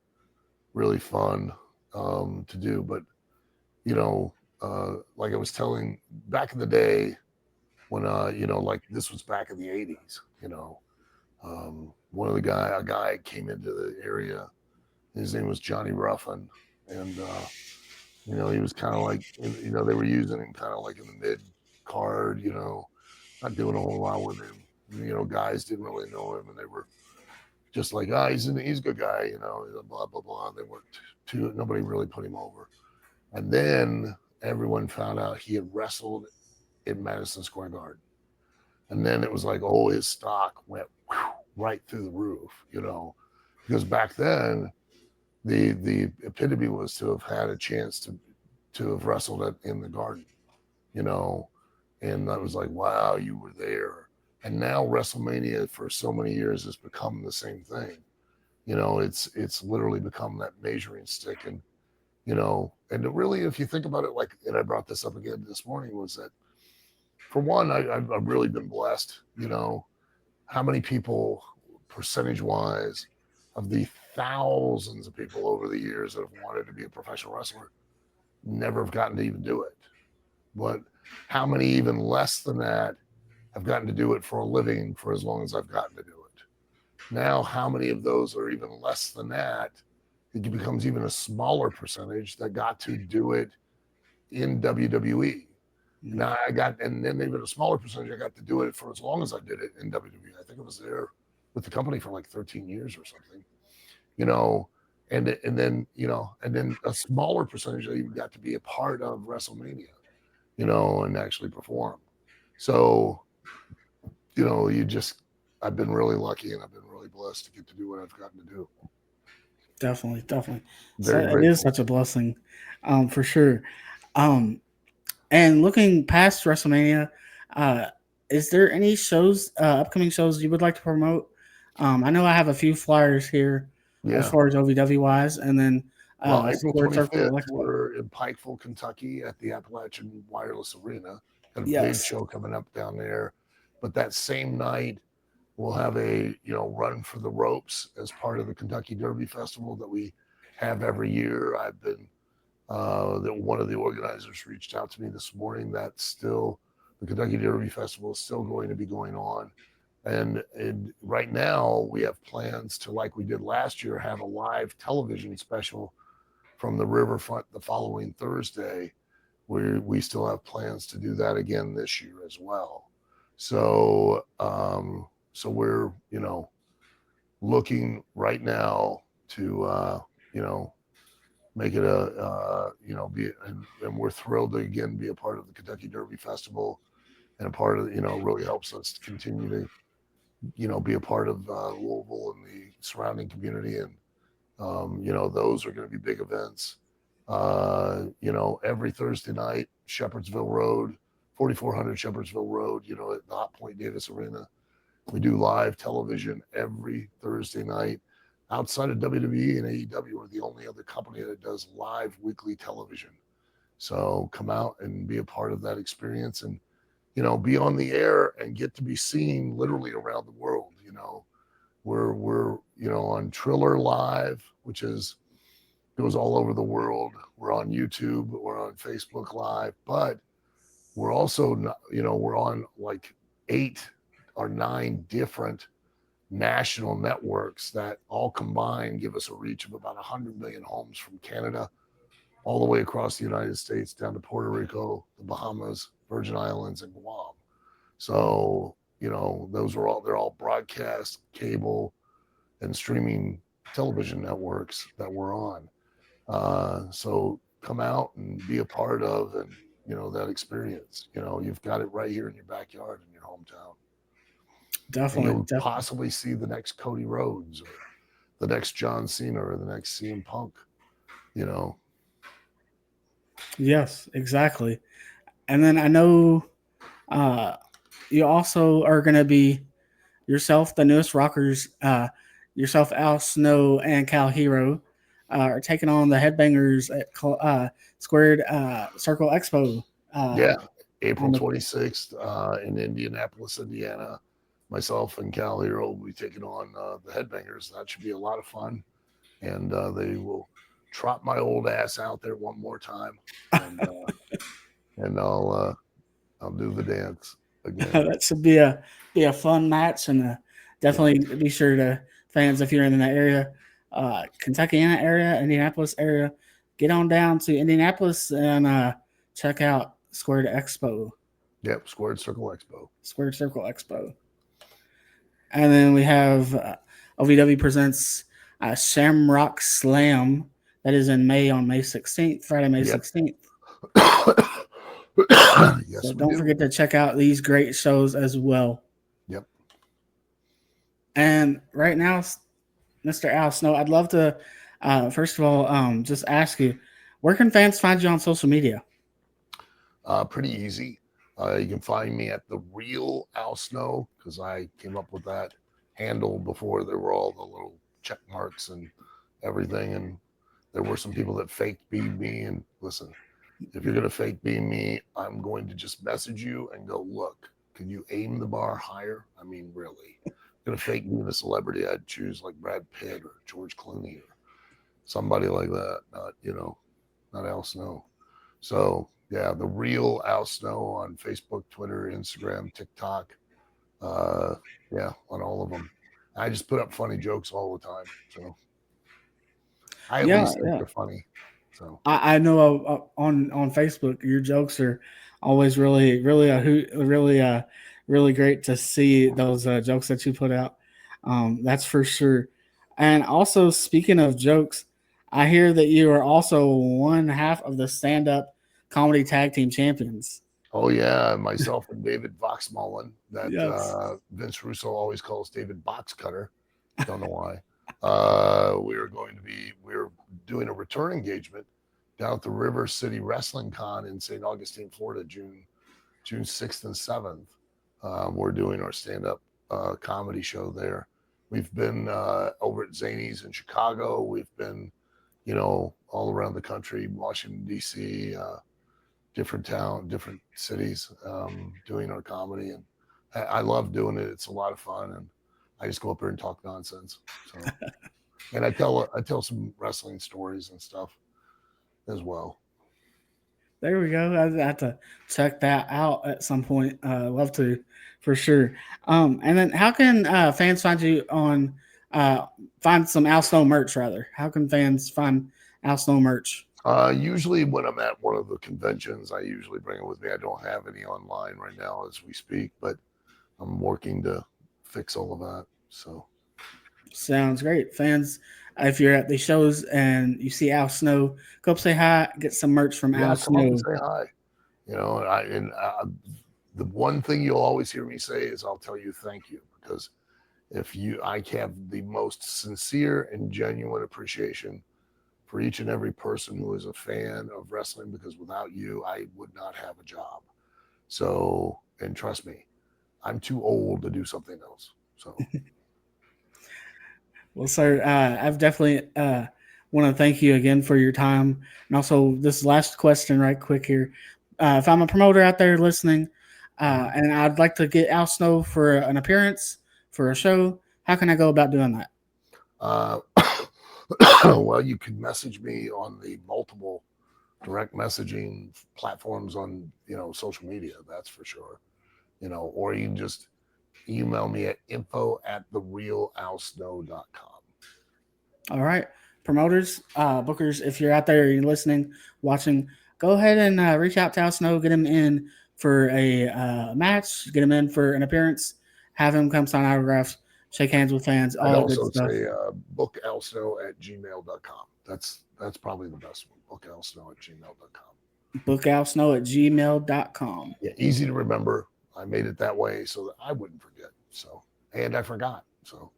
G: really fun to do. But, you know, like I was telling back in the day when, you know, like this was back in the 80s, you know, a guy came into the area. His name was Johnny Ruffin. And, you know, he was kind of like, you know, they were using him kind of like in the mid card, you know, not doing a whole lot with him. You know, guys didn't really know him and they were just like, he's a good guy, you know, blah blah blah. They weren't too. Nobody really put him over. And then everyone found out he had wrestled in Madison Square Garden. And then it was like, oh, his stock went right through the roof, you know, because back then the epitome was to have had a chance to have wrestled in the Garden, you know, and I was like, wow, you were there. And now WrestleMania for so many years has become the same thing. You know, it's literally become that measuring stick. And, you know, and really, if you think about it, like, and I brought this up again this morning, was that for one, I've really been blessed, you know, how many people, percentage wise, of the thousands of people over the years that have wanted to be a professional wrestler, never have gotten to even do it. But how many even less than that have gotten to do it for a living for as long as I've gotten to do it? Now, how many of those are even less than that? It becomes even a smaller percentage that got to do it in WWE. Now and then even a smaller percentage, I got to do it for as long as I did it in WWE. I think I was there with the company for like 13 years or something, you know, and then, you know, and then a smaller percentage that even got to be a part of WrestleMania, you know, and actually perform. So, you know, I've been really lucky and I've been really blessed to get to do what I've gotten to do.
F: Definitely.
G: Very
F: So it
G: grateful.
F: is such a blessing, for sure. And looking past WrestleMania, is there any shows, upcoming shows you would like to promote? I know I have a few flyers here as
G: Yeah.
F: far as OVW wise, and then
G: Well, April
F: Squared Circle
G: 25th,
F: Electric.
G: we're in Pikeville, Kentucky at the Appalachian Wireless Arena. Got a big
F: Yes.
G: show coming up down there. But that same night, we'll have a, you know, run for the ropes as part of the Kentucky Derby Festival that we have every year. I've been, one of the organizers reached out to me this morning that still, the Kentucky Derby Festival is still going to be going on. And right now we have plans to, like we did last year, have a live television special from the riverfront the following Thursday. We still have plans to do that again this year as well. So so we're, you know, looking right now to you know, make it a you know, and we're thrilled to again be a part of the Kentucky Derby Festival, and a part of, you know, really helps us to continue to, you know, be a part of Louisville and the surrounding community. And you know, those are going to be big events. You know, every Thursday night, Shepherdsville Road, 4400 Shepherdsville Road, you know, at the Hot Point Davis Arena. We do live television every Thursday night. Outside of WWE and AEW, we're the only other company that does live weekly television. So come out and be a part of that experience, and, you know, be on the air and get to be seen literally around the world. You know, we're you know, on Triller Live, which goes all over the world. We're on YouTube, we're on Facebook Live, but we're also not, you know, we're on like 8 or 9 different national networks that all combined give us a reach of about 100 million homes from Canada all the way across the United States down to Puerto Rico, the Bahamas, Virgin Islands, and Guam. So, you know, they're all broadcast, cable, and streaming television networks that we're on. So come out and be a part of, and, you know, that experience. You know, you've got it right here in your backyard in your hometown.
F: Definitely.
G: And you'll possibly see the next Cody Rhodes or the next John Cena or the next CM Punk, you know.
F: Yes, exactly. And then I know you also are going to be yourself, the newest Rockers, yourself, Al Snow, and Cal Hero are taking on the Headbangers at Squared Circle Expo.
G: Yeah, April 26th in Indianapolis, Indiana. Myself and Cal Hero will be taking on the Headbangers. That should be a lot of fun. And they will trot my old ass out there one more time. And I'll do the dance again.
F: That should be a fun match, and definitely be sure to fans, if you're in that area, Kentuckyana area, Indianapolis area, get on down to Indianapolis and check out Squared Expo.
G: Yep, Squared Circle Expo.
F: Squared Circle Expo. And then we have OVW presents Shamrock Slam. That is in May on May 16th, Friday, May
G: Yep.
F: 16th.
G: Yes,
F: So
G: we
F: don't
G: do.
F: forget to check out these great shows as well.
G: Yep.
F: And right now, Mr. Al Snow, I'd love to, first of all, just ask you, where can fans find you on social media?
G: Pretty easy. You can find me at the real Al Snow, because I came up with that handle before there were all the little check marks and everything. And there were some people that faked beat me. And listen, if you're going to fake beat me, I'm going to just message you and go, look, can you aim the bar higher? I mean, really. Going to fake being a celebrity, I'd choose like Brad Pitt or George Clooney or somebody like that, not Al Snow. So yeah, the real Al Snow on Facebook, Twitter, Instagram, TikTok. Yeah, on all of them. I just put up funny jokes all the time. So I at least think they're funny. So
F: I know on Facebook, your jokes are always really great to see those jokes that you put out. That's for sure. And also, speaking of jokes, I hear that you are also one half of the stand-up comedy tag team champions.
G: oh yeah, myself and David Voxmullen, that
F: Yes.
G: Vince Russo always calls David Box Cutter. Don't know why. We're doing a return engagement down at the River City Wrestling Con in St. Augustine, Florida, June 6th and 7th. We're doing our stand-up comedy show there. We've been over at Zany's in Chicago. We've been, all around the country, Washington, D.C., different cities, doing our comedy. And I love doing it. It's a lot of fun. And I just go up there and talk nonsense. So, and I tell some wrestling stories and stuff as well.
F: There we go. I have to check that out at some point. Love to, for sure. And then, how can fans find you on find some Al Snow merch? Rather, how can fans find Al Snow merch?
G: Usually, when I'm at one of the conventions, I usually bring it with me. I don't have any online right now as we speak, but I'm working to fix all of that. So,
F: Sounds great, fans. If you're at the shows and you see Al Snow, go up say hi, get some merch from
G: yeah,
F: Al
G: come up
F: Snow.
G: and say hi. The one thing you'll always hear me say is I'll tell you thank you, because I have the most sincere and genuine appreciation for each and every person who is a fan of wrestling, because without you, I would not have a job. So, and trust me, I'm too old to do something else. So.
F: Well, sir, I've definitely want to thank you again for your time. And also, this last question, right quick here. If I'm a promoter out there listening, and I'd like to get Al Snow for an appearance for a show, how can I go about doing that?
G: Well, you can message me on the multiple direct messaging platforms on, social media. That's for sure. Or you can just email me at info@therealalsnow.com.
F: All right. Promoters, bookers, if you're out there, you're listening, watching, go ahead and reach out to Al Snow, get him in for a match, get him in for an appearance, have him come sign autographs, shake hands with fans, all
G: I'd
F: the good
G: also
F: stuff.
G: say bookalsnow@gmail.com. That's probably the best one. Bookalsnow@gmail.com.
F: Bookalsnow@gmail.com.
G: Yeah, easy to remember. I made it that way so that I wouldn't forget. So, and I forgot. So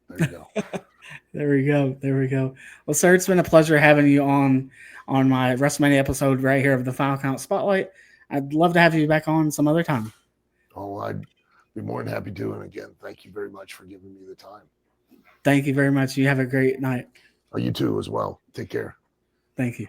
G: there you go.
F: There we go. Well, sir, it's been a pleasure having you on my WrestleMania episode right here of the Final Count Spotlight. I'd love to have you back on some other time.
G: Oh, I'd be more than happy to. And again, thank you very much for giving me the time.
F: Thank you very much. You have a great night.
G: Oh, you too as well. Take care.
F: Thank you.